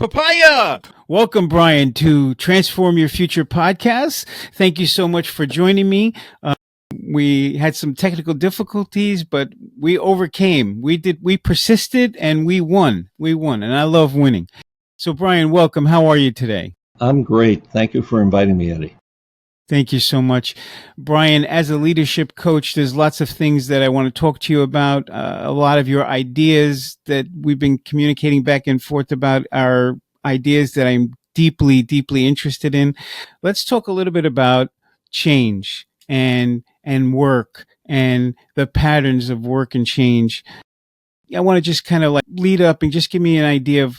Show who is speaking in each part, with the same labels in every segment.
Speaker 1: Papaya! Welcome, Brian, to Transform Your Future podcast. Thank you so much for joining me. We had some technical difficulties, but we overcame. We persisted and we won. And I love winning. So, Brian, welcome. How are you today?
Speaker 2: I'm great. Thank you for inviting me, Eddie.
Speaker 1: Thank you so much. Brian, as a leadership coach, there's lots of things that I want to talk to you about. A lot of your ideas that we've been communicating back and forth about are ideas that I'm deeply, deeply interested in. Let's talk a little bit about change and work and the patterns of work and change. I want to just kind of like lead up and just give me an idea of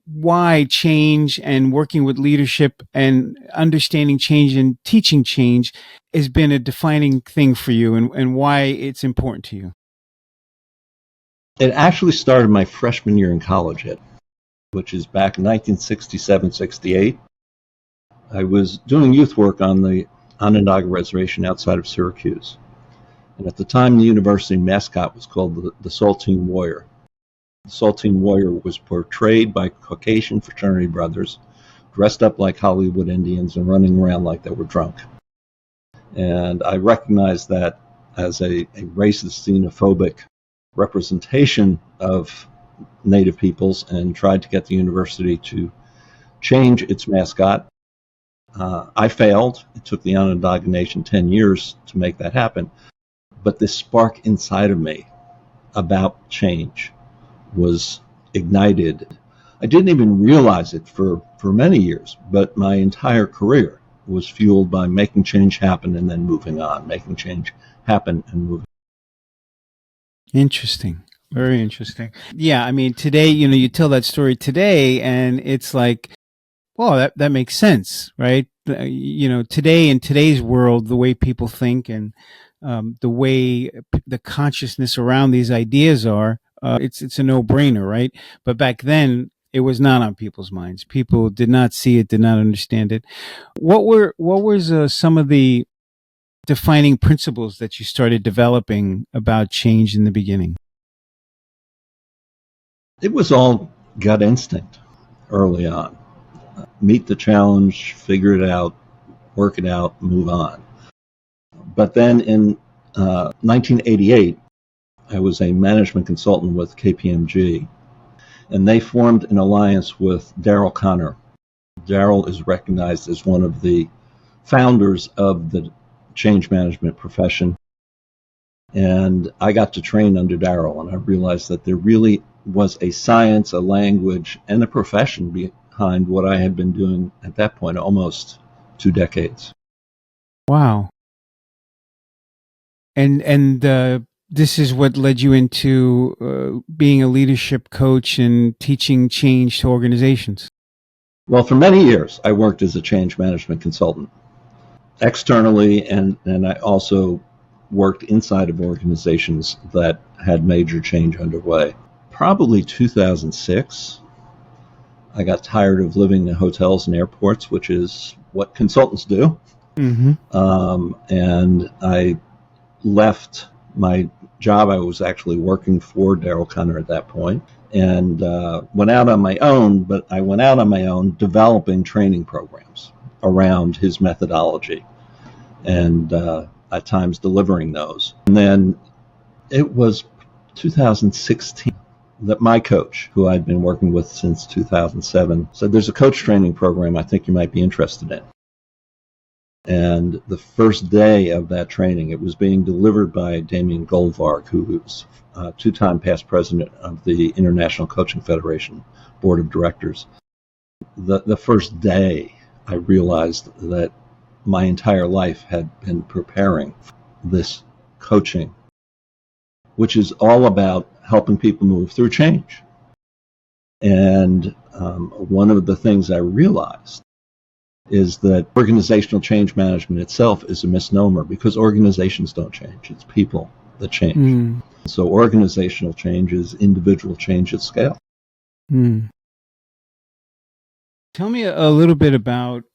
Speaker 1: why change and working with leadership and understanding change and teaching change has been a defining thing for you and why it's important to you.
Speaker 2: It actually started my freshman year in college, which is back in 1967-68. I was doing youth work on the Onondaga Reservation outside of Syracuse. And at the time, the university mascot was called the Saltine Warrior. The Saltine Warrior was portrayed by Caucasian fraternity brothers, dressed up like Hollywood Indians and running around like they were drunk. And I recognized that as a racist, xenophobic representation of Native peoples and tried to get the university to change its mascot. I failed. It took the Onondaga Nation 10 years to make that happen. But this spark inside of me about change was ignited. I didn't even realize it for many years, but my entire career was fueled by making change happen and then moving on, making change happen and moving on.
Speaker 1: Interesting. Very interesting. Yeah, I mean, today, you tell that story today and it's like, well, that makes sense, right? Today in today's world, the way people think and the way the consciousness around these ideas are, it's a no-brainer, right? But back then, it was not on people's minds. People did not see it, did not understand it. What was some of the defining principles that you started developing about change in the beginning?
Speaker 2: It was all gut instinct early on. Meet the challenge, figure it out, work it out, move on. But then in 1988, I was a management consultant with KPMG, and they formed an alliance with Daryl Connor. Daryl is recognized as one of the founders of the change management profession, and I got to train under Daryl, and I realized that there really was a science, a language, and a profession behind what I had been doing at that point almost 2 decades.
Speaker 1: Wow. And this is what led you into being a leadership coach and teaching change to organizations.
Speaker 2: Well, for many years, I worked as a change management consultant externally, and I also worked inside of organizations that had major change underway. Probably 2006, I got tired of living in hotels and airports, which is what consultants do.
Speaker 1: Mm-hmm.
Speaker 2: And I left my job. I was actually working for Daryl Connor at that point, and went out on my own, but I went out on my own developing training programs around his methodology and at times delivering those. And then it was 2016 that my coach, who I'd been working with since 2007, said, "There's a coach training program I think you might be interested in." And the first day of that training, it was being delivered by Damien Goldvarg, who was two-time past president of the International Coaching Federation Board of Directors. The first day, I realized that my entire life had been preparing for this coaching, which is all about helping people move through change. And one of the things I realized is that organizational change management itself is a misnomer, because organizations don't change. It's people that change.
Speaker 1: Mm.
Speaker 2: So organizational change is individual change at scale.
Speaker 1: Mm. Tell me a little bit about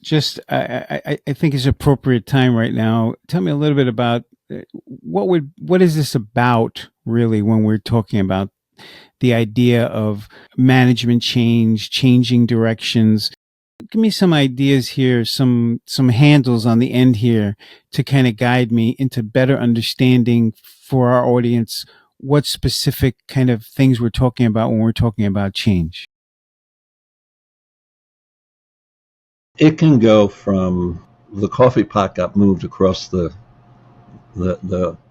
Speaker 1: just, I think it's appropriate time right now. Tell me a little bit about what is this about really when we're talking about the idea of management change, changing directions. Give me some ideas here, some handles on the end here to kind of guide me into better understanding for our audience what specific kind of things we're talking about when we're talking about change.
Speaker 2: It can go from the coffee pot got moved across the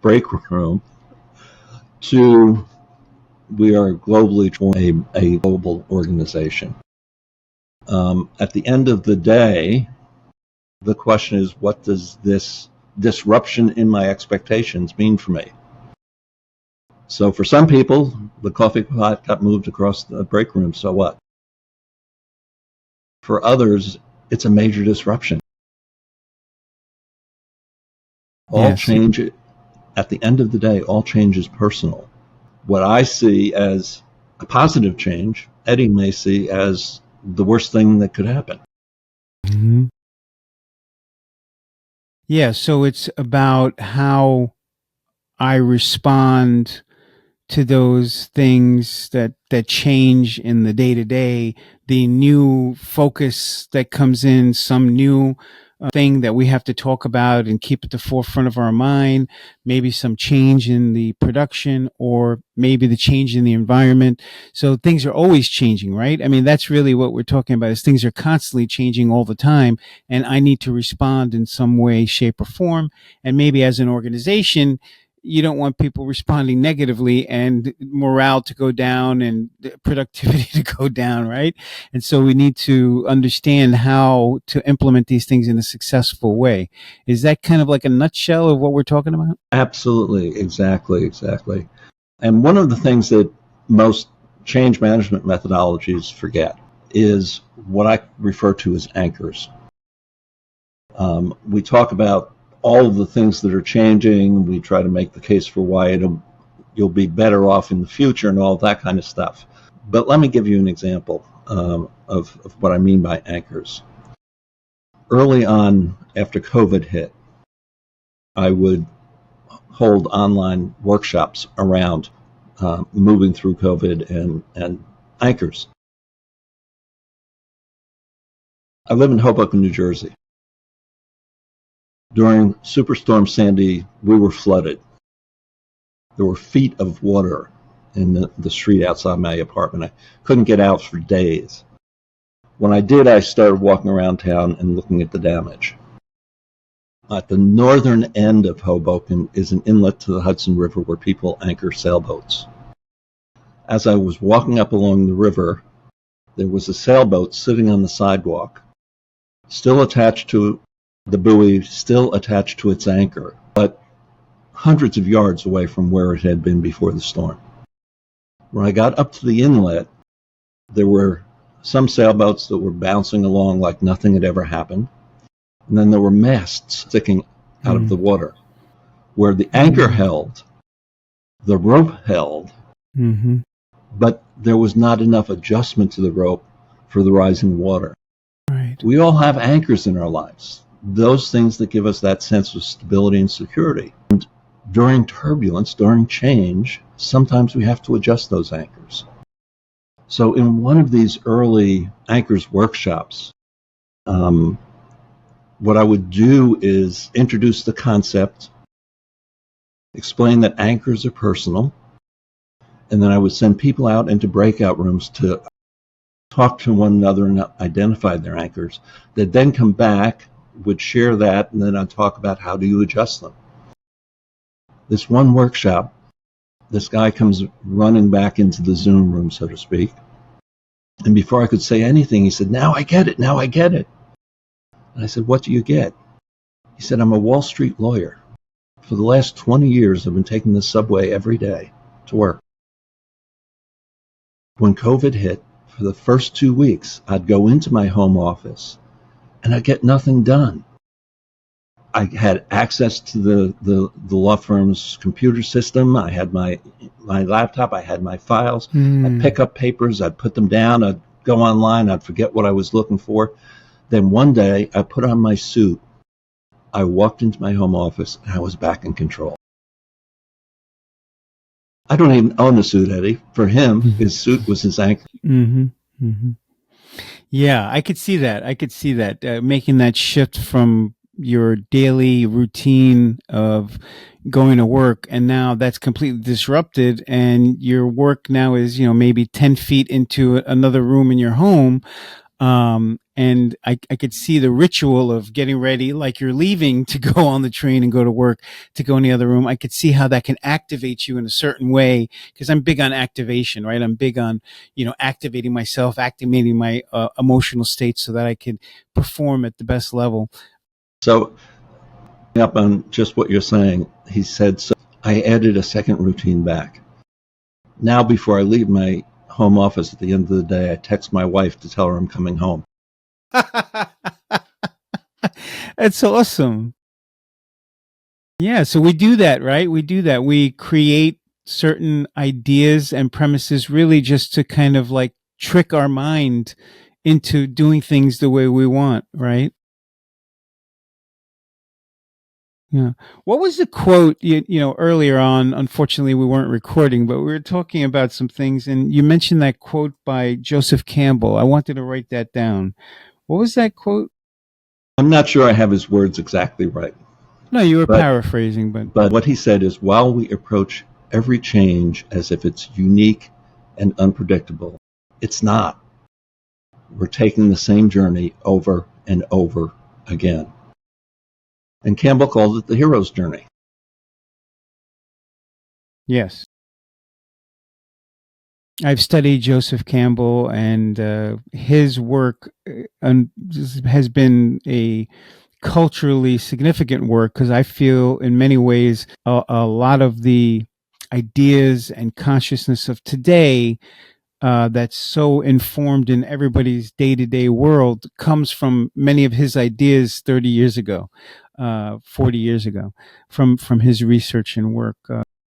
Speaker 2: break room to we are globally a global organization. At the end of the day, the question is, what does this disruption in my expectations mean for me? So for some people, the coffee pot got moved across the break room, so what? For others, it's a major disruption. All change, at the end of the day, all change is personal. What I see as a positive change, Eddie may see as the worst thing that could happen.
Speaker 1: Mm-hmm. Yeah, so it's about how I respond to those things that change in the day to day, the new focus that comes in, some new thing that we have to talk about and keep at the forefront of our mind, maybe some change in the production or maybe the change in the environment. So things are always changing, right? I mean, that's really what we're talking about is things are constantly changing all the time. And I need to respond in some way, shape or form. And maybe as an organization, you don't want people responding negatively and morale to go down and productivity to go down, right? And so we need to understand how to implement these things in a successful way. Is that kind of like a nutshell of what we're talking about?
Speaker 2: Absolutely, exactly. And one of the things that most change management methodologies forget is what I refer to as anchors. We talk about all of the things that are changing. We try to make the case for why you'll be better off in the future and all that kind of stuff. But let me give you an example of what I mean by anchors. Early on, after COVID hit, I would hold online workshops around moving through COVID and anchors. I live in Hoboken, New Jersey. During Superstorm Sandy, we were flooded. There were feet of water in the street outside my apartment. I couldn't get out for days. When I did, I started walking around town and looking at the damage. At the northern end of Hoboken is an inlet to the Hudson River where people anchor sailboats. As I was walking up along the river, there was a sailboat sitting on the sidewalk, still attached to the buoy, still attached to its anchor, but hundreds of yards away from where it had been before the storm. When I got up to the inlet, there were some sailboats that were bouncing along like nothing had ever happened. And then there were masts sticking out of the water. Where the anchor held, the rope held, but there was not enough adjustment to the rope for the rising water.
Speaker 1: Right.
Speaker 2: We all have anchors in our lives, those things that give us that sense of stability and security. And during turbulence, during change, sometimes we have to adjust those anchors. So in one of these early anchors workshops, what I would do is introduce the concept, explain that anchors are personal, and then I would send people out into breakout rooms to talk to one another and identify their anchors. They'd then come back, would share that, and then I'd talk about how do you adjust them. This one workshop, this guy comes running back into the Zoom room, so to speak, and before I could say anything, he said, now I get it. And I said, what do you get? He said, I'm a Wall Street lawyer. For the last 20 years, I've been taking the subway every day to work. When COVID hit, for the first 2 weeks, I'd go into my home office and I'd get nothing done. I had access to the law firm's computer system. I had my laptop. I had my files. I'd pick up papers. I'd put them down. I'd go online. I'd forget what I was looking for. Then one day, I put on my suit. I walked into my home office and I was back in control. I don't even own a suit, Eddie. For him, his suit was his anchor.
Speaker 1: Mm-hmm. Mm-hmm. Yeah, I could see that. I could see that making that shift from your daily routine of going to work, and now that's completely disrupted, and your work now is, maybe 10 feet into another room in your home. And I could see the ritual of getting ready, like you're leaving to go on the train and go to work, to go in the other room. I could see how that can activate you in a certain way, because I'm big on activation, right? I'm big on, activating myself, activating my emotional state so that I can perform at the best level.
Speaker 2: So, up on just what you're saying, he said, so I added a second routine back. Now, before I leave my home office at the end of the day, I text my wife to tell her I'm coming home.
Speaker 1: That's awesome. Yeah, so we do that, right? We do that. We create certain ideas and premises really just to kind of like trick our mind into doing things the way we want, right? Yeah. What was the quote, earlier on? Unfortunately, we weren't recording, but we were talking about some things, and you mentioned that quote by Joseph Campbell. I wanted to write that down. What was that quote?
Speaker 2: I'm not sure I have his words exactly right,
Speaker 1: No, you were
Speaker 2: but
Speaker 1: paraphrasing, but
Speaker 2: what he said is, while we approach every change as if it's unique and unpredictable, it's not. We're taking the same journey over and over again. And Campbell called it the hero's journey.
Speaker 1: yes. I've studied Joseph Campbell, and his work has been a culturally significant work, because I feel in many ways a lot of the ideas and consciousness of today that's so informed in everybody's day-to-day world comes from many of his ideas 30 years ago, 40 years ago, from his research and work.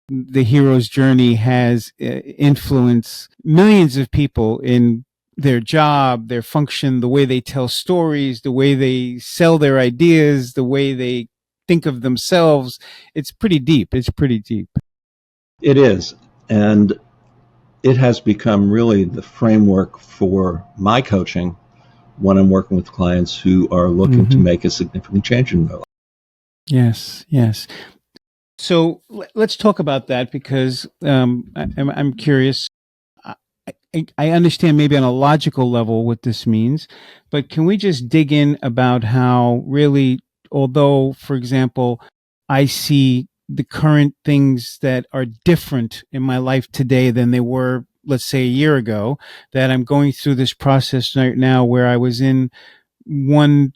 Speaker 1: The hero's journey has influenced millions of people in their job, their function, the way they tell stories, the way they sell their ideas, the way they think of themselves. It's pretty deep. It's pretty deep.
Speaker 2: It is. And it has become really the framework for my coaching when I'm working with clients who are looking to make a significant change in their life.
Speaker 1: Yes, yes. So let's talk about that, because I'm curious. I understand maybe on a logical level what this means, but can we just dig in about how really, although, for example, I see the current things that are different in my life today than they were, let's say, a year ago, that I'm going through this process right now where I was in one,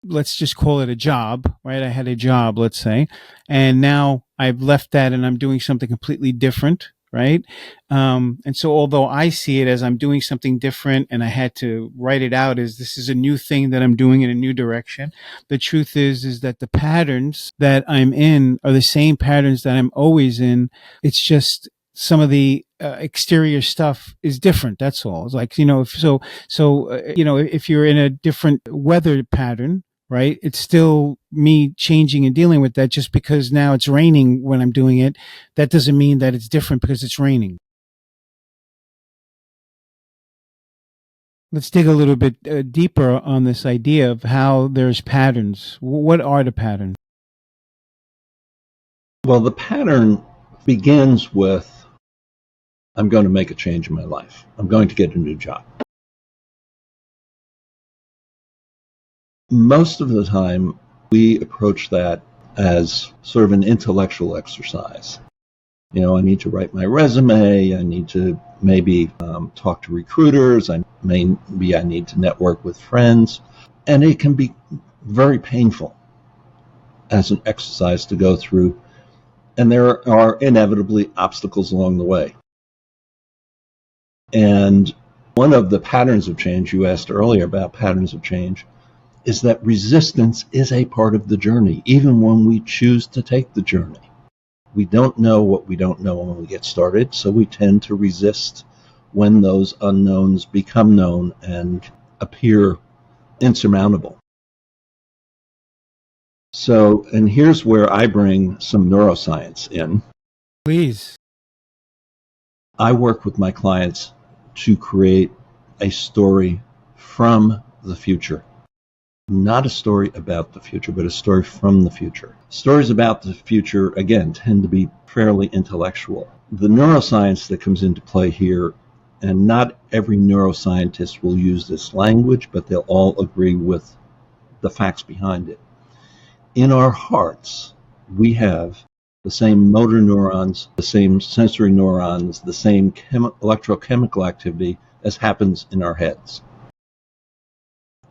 Speaker 1: let's just call it a job, right? I had a job, let's say, and now I've left that and I'm doing something completely different, right? And so, although I see it as I'm doing something different, and I had to write it out as this is a new thing that I'm doing in a new direction, the truth is that the patterns that I'm in are the same patterns that I'm always in. It's just some of the exterior stuff is different. That's all. It's like, if you're in a different weather pattern, right? It's still me changing and dealing with that. Just because now it's raining when I'm doing it, that doesn't mean that it's different because it's raining. Let's dig a little bit deeper on this idea of how there's patterns. What are the patterns?
Speaker 2: Well, the pattern begins with, I'm going to make a change in my life. I'm going to get a new job. Most of the time, we approach that as sort of an intellectual exercise. I need to write my resume. I need to maybe talk to recruiters. Maybe I need to network with friends. And it can be very painful as an exercise to go through. And there are inevitably obstacles along the way. And one of the patterns of change, you asked earlier about patterns of change, is that resistance is a part of the journey, even when we choose to take the journey. We don't know what we don't know when we get started, so we tend to resist when those unknowns become known and appear insurmountable. So, and here's where I bring some neuroscience in.
Speaker 1: Please.
Speaker 2: I work with my clients to create a story from the future. Not a story about the future, but a story from the future. Stories about the future, again, tend to be fairly intellectual. The neuroscience that comes into play here, and not every neuroscientist will use this language, but they'll all agree with the facts behind it. In our hearts, we have the same motor neurons, the same sensory neurons, the same electrochemical activity as happens in our heads.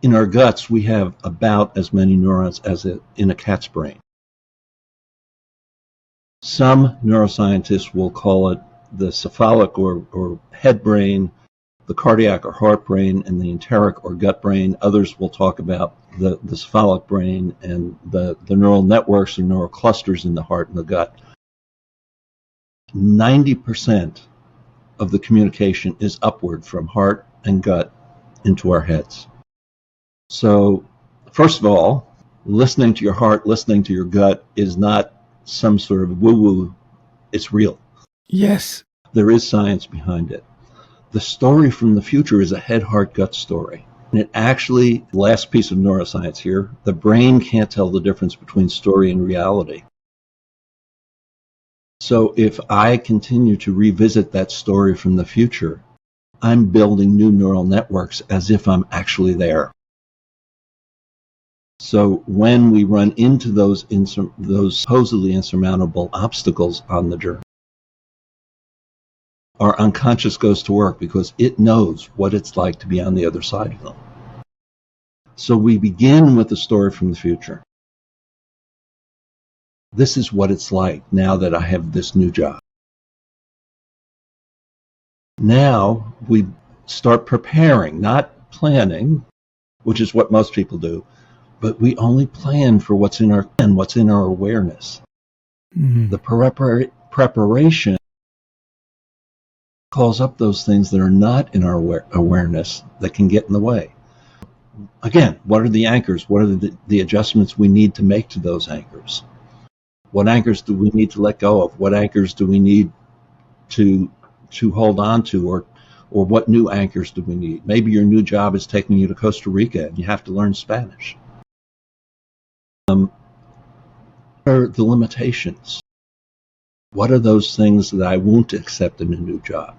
Speaker 2: In our guts, we have about as many neurons as in a cat's brain. Some neuroscientists will call it the cephalic or head brain, the cardiac or heart brain, and the enteric or gut brain. Others will talk about the cephalic brain and the neural networks and neural clusters in the heart and the gut. 90% of the communication is upward from heart and gut into our heads. So, first of all, listening to your heart, listening to your gut is not some sort of woo-woo. It's real.
Speaker 1: Yes.
Speaker 2: There is science behind it. The story from the future is a head, heart, gut story. And it actually, last piece of neuroscience here, the brain can't tell the difference between story and reality. So if I continue to revisit that story from the future, I'm building new neural networks as if I'm actually there. So when we run into those supposedly insurmountable obstacles on the journey, our unconscious goes to work because it knows what it's like to be on the other side of them. So we begin with the story from the future. This is what it's like now that I have this new job. Now we start preparing, not planning, which is what most people do, but we only plan for what's in our awareness. Mm-hmm. The preparation calls up those things that are not in our awareness that can get in the way. Again, what are the anchors? What are the adjustments we need to make to those anchors? What anchors do we need to let go of? What anchors do we need to hold on to, or what new anchors do we need? Maybe your new job is taking you to Costa Rica and you have to learn Spanish. What are the limitations? What are those things that I won't accept in a new job?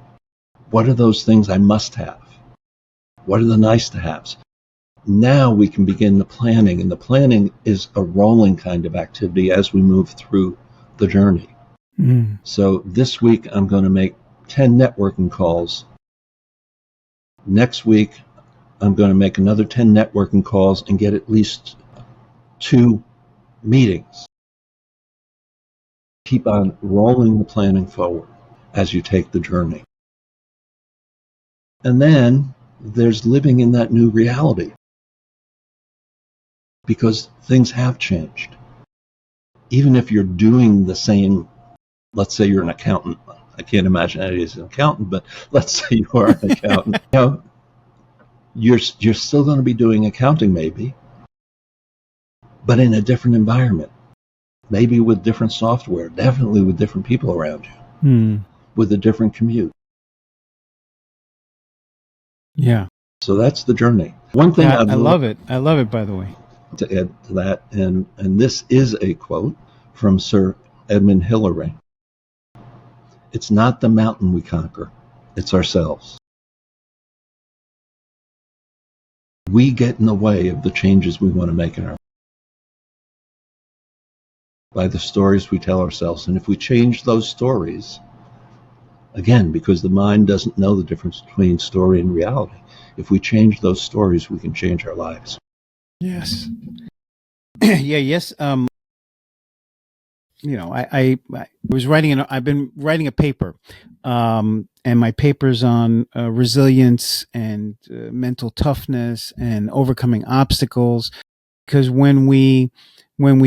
Speaker 2: What are those things I must have? What are the nice to haves? Now we can begin the planning, and the planning is a rolling kind of activity as we move through the journey. Mm. So this week I'm going to make 10 networking calls. Next week I'm going to make another 10 networking calls and get at least 2 meetings. Keep on rolling the planning forward as you take the journey. And then there's living in that new reality, because things have changed. Even if you're doing the same, let's say you're an accountant. I can't imagine Eddie as an accountant, but let's say you are an accountant. You're still going to be doing accounting maybe, but in a different environment. Maybe with different software, definitely with different people around you, with a different commute.
Speaker 1: Yeah.
Speaker 2: So that's the journey. One thing
Speaker 1: I love it. I love it, by the way.
Speaker 2: To add to that, and this is a quote from Sir Edmund Hillary. It's not the mountain we conquer, it's ourselves. We get in the way of the changes we want to make in our life by the stories we tell ourselves. And if we change those stories, again, because the mind doesn't know the difference between story and reality, if we change those stories, we can change our lives.
Speaker 1: Yes. Yeah, yes. I was I've been writing a paper, and my paper's on resilience and mental toughness and overcoming obstacles. Because when we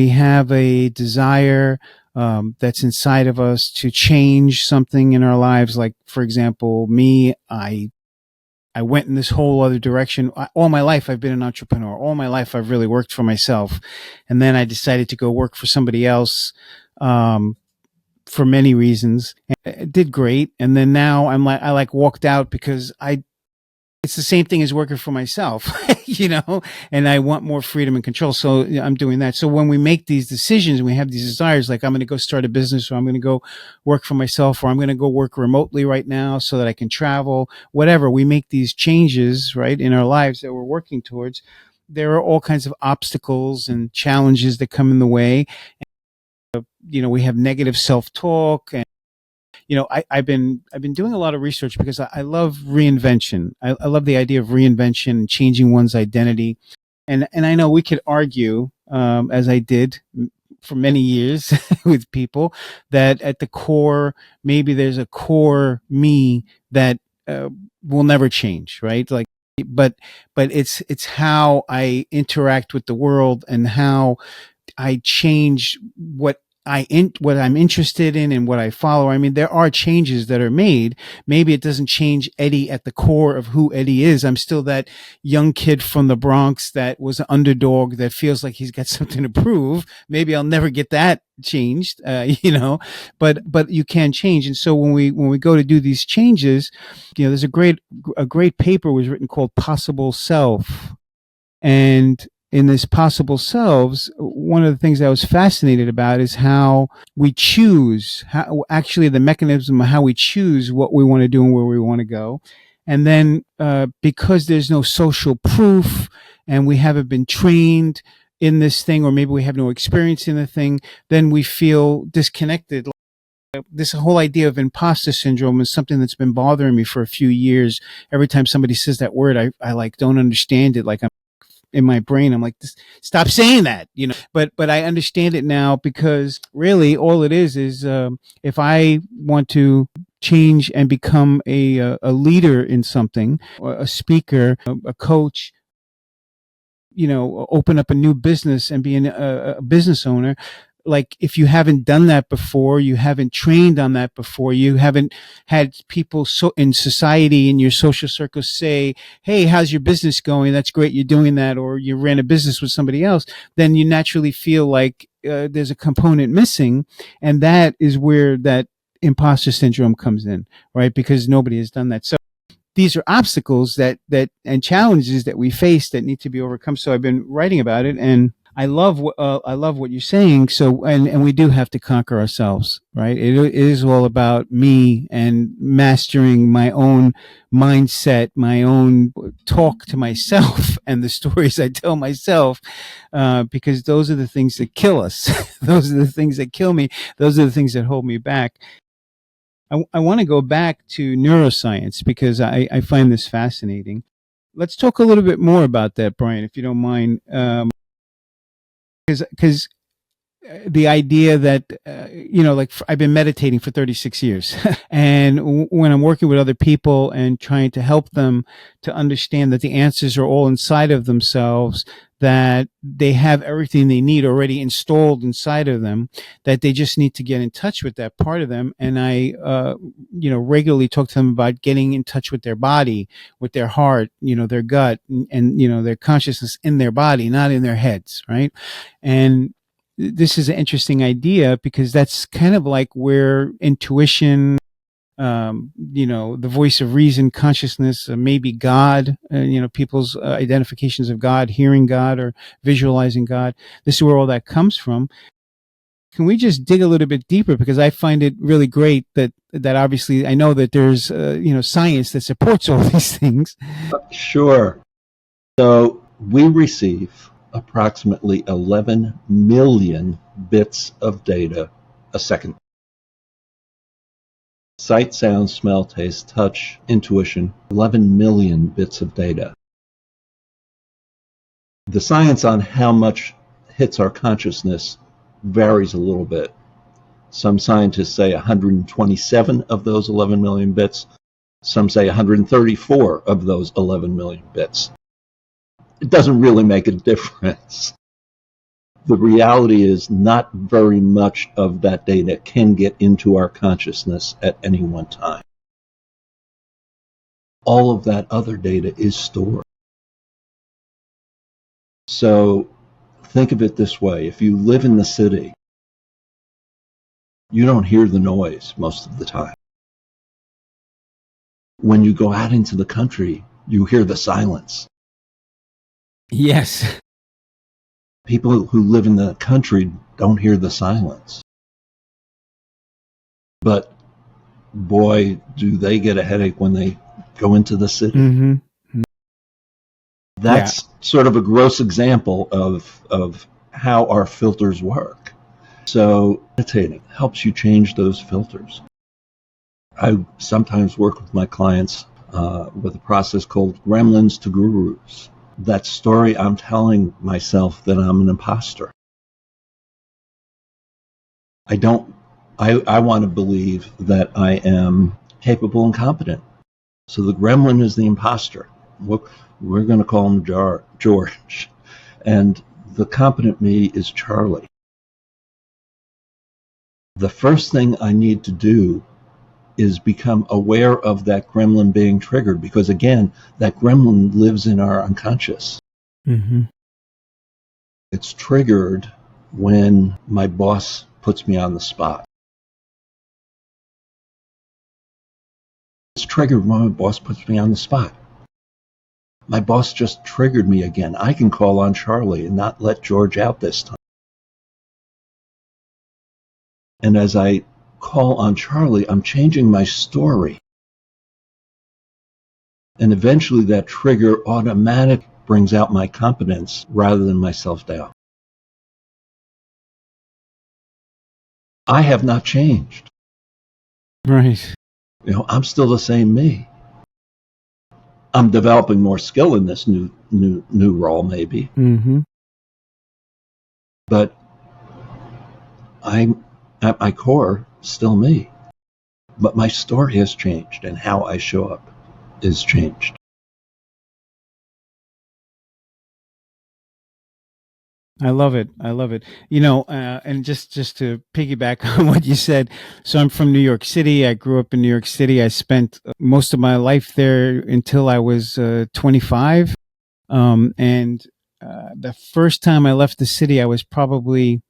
Speaker 1: have a desire that's inside of us to change something in our lives, like, for example, me, I went in this whole other direction. All my life, I've been an entrepreneur. All my life, I've really worked for myself. And then I decided to go work for somebody else. for many reasons. It did great. And then now I like walked out because it's the same thing as working for myself, and I want more freedom and control. So I'm doing that. So when we make these decisions, we have these desires, like I'm going to go start a business, or I'm going to go work for myself, or I'm going to go work remotely right now so that I can travel, whatever. We make these changes, right, in our lives that we're working towards. There are all kinds of obstacles and challenges that come in the way. We have negative self-talk, and I've been doing a lot of research because I love reinvention. I love the idea of reinvention and changing one's identity. And I know we could argue, as I did for many years with people, that at the core, maybe there's a core me that will never change, right? Like, but it's how I interact with the world and how I change what I'm interested in and what I follow. I mean, there are changes that are made. Maybe it doesn't change Eddie at the core of who Eddie is. I'm still that young kid from the Bronx that was an underdog that feels like he's got something to prove. Maybe I'll never get that changed, but you can change. And so when we go to do these changes, there's a great paper was written called Possible Self. And in this possible selves, one of the things I was fascinated about is how we choose, how actually the mechanism of how we choose what we want to do and where we want to go. And then because there's no social proof and we haven't been trained in this thing, or maybe we have no experience in the thing, then we feel disconnected. This whole idea of imposter syndrome is something that's been bothering me for a few years. Every time somebody says that word, I like don't understand it. Like I'm in my brain, I'm like, stop saying that, but I understand it now, because really all it is if I want to change and become a leader in something, or a speaker, a coach, open up a new business and be a business owner. Like, if you haven't done that before, you haven't trained on that before, you haven't had people in society, in your social circles, say, hey, how's your business going? That's great, you're doing that. Or you ran a business with somebody else, then you naturally feel like there's a component missing. And that is where that imposter syndrome comes in, right? Because nobody has done that. So these are obstacles and challenges that we face that need to be overcome. So I've been writing about it, and I love what you're saying. So, and we do have to conquer ourselves, right? It is all about me and mastering my own mindset, my own talk to myself, and the stories I tell myself, because those are the things that kill us. Those are the things that kill me. Those are the things that hold me back. I want to go back to neuroscience because I find this fascinating. Let's talk a little bit more about that, Brian, if you don't mind. Because the idea that, like I've been meditating for 36 years. And when I'm working with other people and trying to help them to understand that the answers are all inside of themselves, that they have everything they need already installed inside of them, that they just need to get in touch with that part of them. And I, regularly talk to them about getting in touch with their body, with their heart, their gut, and their consciousness in their body, not in their heads, right? And this is an interesting idea because that's kind of like where intuition, the voice of reason, consciousness, maybe God, people's identifications of God, hearing God or visualizing God. This is where all that comes from. Can we just dig a little bit deeper? Because I find it really great that obviously I know that there's, science that supports all these things.
Speaker 2: Sure. So we receive approximately 11 million bits of data a second. Sight, sound, smell, taste, touch, intuition, 11 million bits of data. The science on how much hits our consciousness varies a little bit. Some scientists say 127 of those 11 million bits. Some say 134 of those 11 million bits. It doesn't really make a difference. The reality is not very much of that data can get into our consciousness at any one time. All of that other data is stored. So think of it this way. If you live in the city You don't hear the noise most of the time. When you go out into the country, you hear the silence.
Speaker 1: Yes.
Speaker 2: People who live in the country don't hear the silence. But boy, do they get a headache when they go into the city.
Speaker 1: Mm-hmm.
Speaker 2: That's sort of a gross example of how our filters work. So meditating helps you change those filters. I sometimes work with my clients with a process called gremlins to gurus. That story I'm telling myself that I'm an imposter. I want to believe that I am capable and competent. So the gremlin is the imposter. We're going to call him George. And the competent me is Charlie. The first thing I need to do is become aware of that gremlin being triggered, because again, that gremlin lives in our unconscious.
Speaker 1: Mm-hmm.
Speaker 2: It's triggered when my boss puts me on the spot. It's triggered when my boss puts me on the spot. My boss just triggered me again. I can call on Charlie and not let George out this time. And as I call on Charlie, I'm changing my story. And eventually that trigger automatically brings out my competence rather than my self-doubt. I have not changed.
Speaker 1: Right.
Speaker 2: I'm still the same me. I'm developing more skill in this new role, maybe.
Speaker 1: Mm-hmm.
Speaker 2: But I'm at my core still me. But my story has changed, and how I show up is changed.
Speaker 1: I love it. I love it. And just to piggyback on what you said, so I'm from New York City. I grew up in New York City. I spent most of my life there until I was 25. And the first time I left the city, I was probably,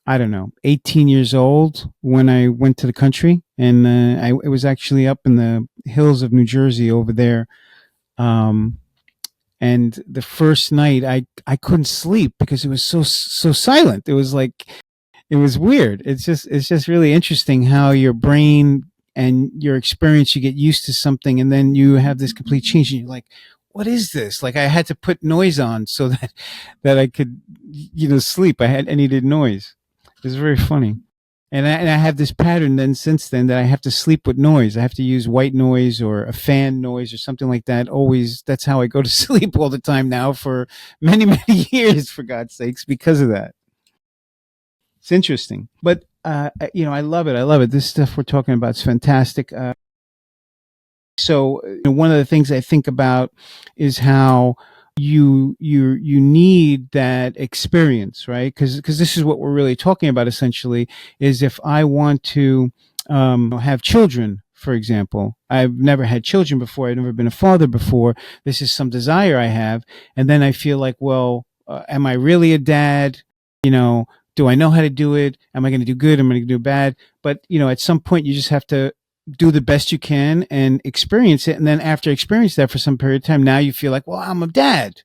Speaker 1: I don't know, 18 years old when I went to the country, and it was actually up in the hills of New Jersey over there. Um, and the first night I couldn't sleep because it was so silent. It was like, it was weird. It's just really interesting how your brain and your experience, you get used to something and then you have this complete change and you're like, what is this? Like, I had to put noise on so that I could, sleep. I needed noise. It was very funny. And I have this pattern then since then that I have to sleep with noise. I have to use white noise or a fan noise or something like that. Always, that's how I go to sleep all the time now for many, many years, for God's sakes, because of that. It's interesting. But, I love it. I love it. This stuff we're talking about is fantastic. So one of the things I think about is how you need that experience, right? Because this is what we're really talking about essentially. Is if I want to have children, for example, I've never had children before. I've never been a father before. This is some desire I have, and then I feel like, well, am I really a dad? You know, do I know how to do it? Am I going to do good? Am I going to do bad? But at some point, you just have to do the best you can and experience it. And then after experience that for some period of time, now you feel like, well, I'm a dad.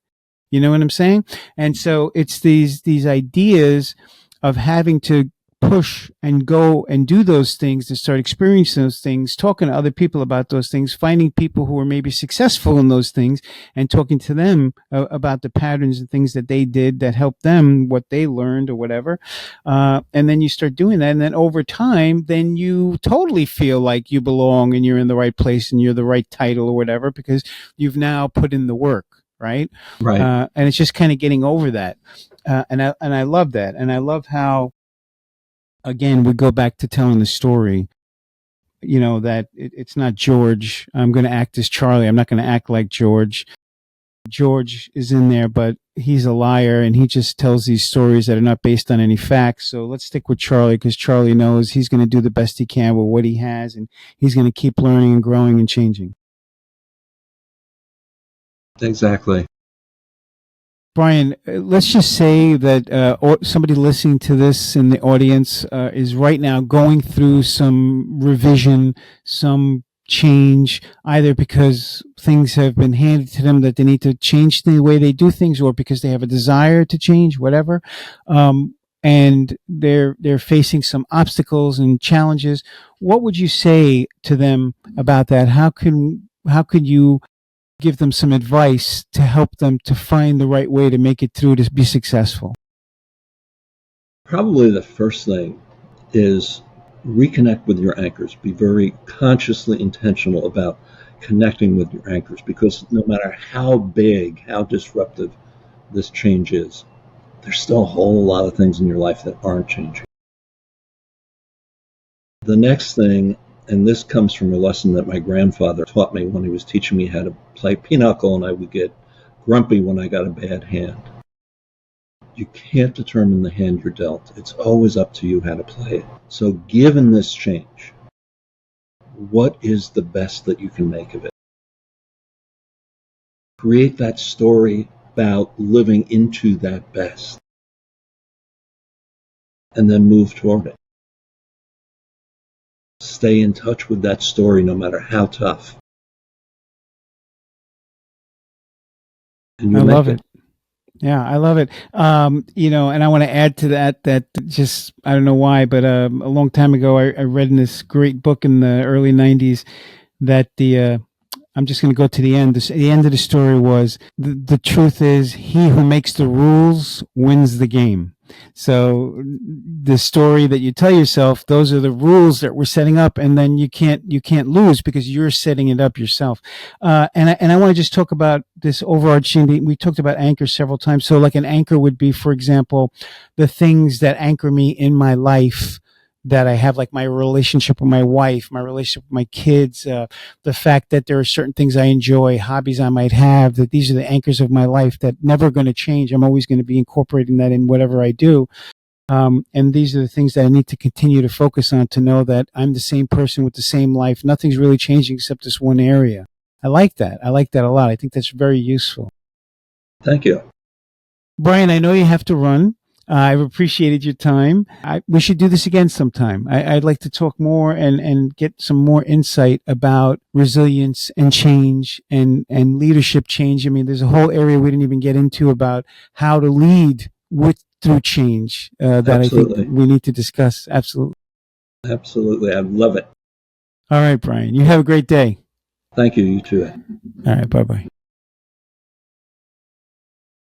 Speaker 1: You know what I'm saying? And so it's these ideas of having to push and go and do those things, to start experiencing those things, talking to other people about those things, finding people who are maybe successful in those things and talking to them about the patterns and things that they did that helped them, what they learned or whatever. And then you start doing that. And then over time, then you totally feel like you belong and you're in the right place and you're the right title or whatever, because you've now put in the work. Right.
Speaker 2: Right.
Speaker 1: And it's just kind of getting over that. And I love that. And I love how, again, we go back to telling the story, that it's not George. I'm going to act as Charlie. I'm not going to act like George. George is in there, but he's a liar and he just tells these stories that are not based on any facts. So let's stick with Charlie, because Charlie knows he's going to do the best he can with what he has, and he's going to keep learning and growing and changing.
Speaker 2: Exactly.
Speaker 1: Brian, let's just say that somebody listening to this in the audience is right now going through some revision, some change, either because things have been handed to them that they need to change the way they do things, or because they have a desire to change, whatever. And they're facing some obstacles and challenges. What would you say to them about that? How could you give them some advice to help them to find the right way to make it through to be successful?
Speaker 2: Probably the first thing is reconnect with your anchors. Be very consciously intentional about connecting with your anchors, because no matter how big, how disruptive this change is, there's still a whole lot of things in your life that aren't changing. The next thing, and this comes from a lesson that my grandfather taught me when he was teaching me how to play pinochle, and I would get grumpy when I got a bad hand. You can't determine the hand you're dealt. It's always up to you how to play it. So given this change, what is the best that you can make of it? Create that story about living into that best, and then move toward it. Stay in touch with that story no matter how tough. And
Speaker 1: I
Speaker 2: you'll
Speaker 1: love
Speaker 2: make it.
Speaker 1: it. Yeah, I love it. And I want to add to that just, I don't know why, but a long time ago, I read in this great book in the early 90s that I'm just going to go to the end. The end of the story was the truth is he who makes the rules wins the game. So the story that you tell yourself, those are the rules that we're setting up, and then you can't lose because you're setting it up yourself. And I want to just talk about this overarching. We talked about anchors several times. So like an anchor would be, for example, the things that anchor me in my life that I have, like my relationship with my wife, my relationship with my kids, the fact that there are certain things I enjoy, hobbies I might have, that these are the anchors of my life that never going to change. I'm always going to be incorporating that in whatever I do. And these are the things that I need to continue to focus on to know that I'm the same person with the same life. Nothing's really changing except this one area. I like that. I like that a lot. I think that's very useful.
Speaker 2: Thank you.
Speaker 1: Brian, I know you have to run. I've appreciated your time. We should do this again sometime. I'd like to talk more and get some more insight about resilience and change and leadership change. I mean, there's a whole area we didn't even get into about how to lead through change that I think
Speaker 2: Absolutely.
Speaker 1: we need to discuss. Absolutely.
Speaker 2: Absolutely. I love it.
Speaker 1: All right, Brian. You have a great day.
Speaker 2: Thank you. You too.
Speaker 1: All right. Bye-bye.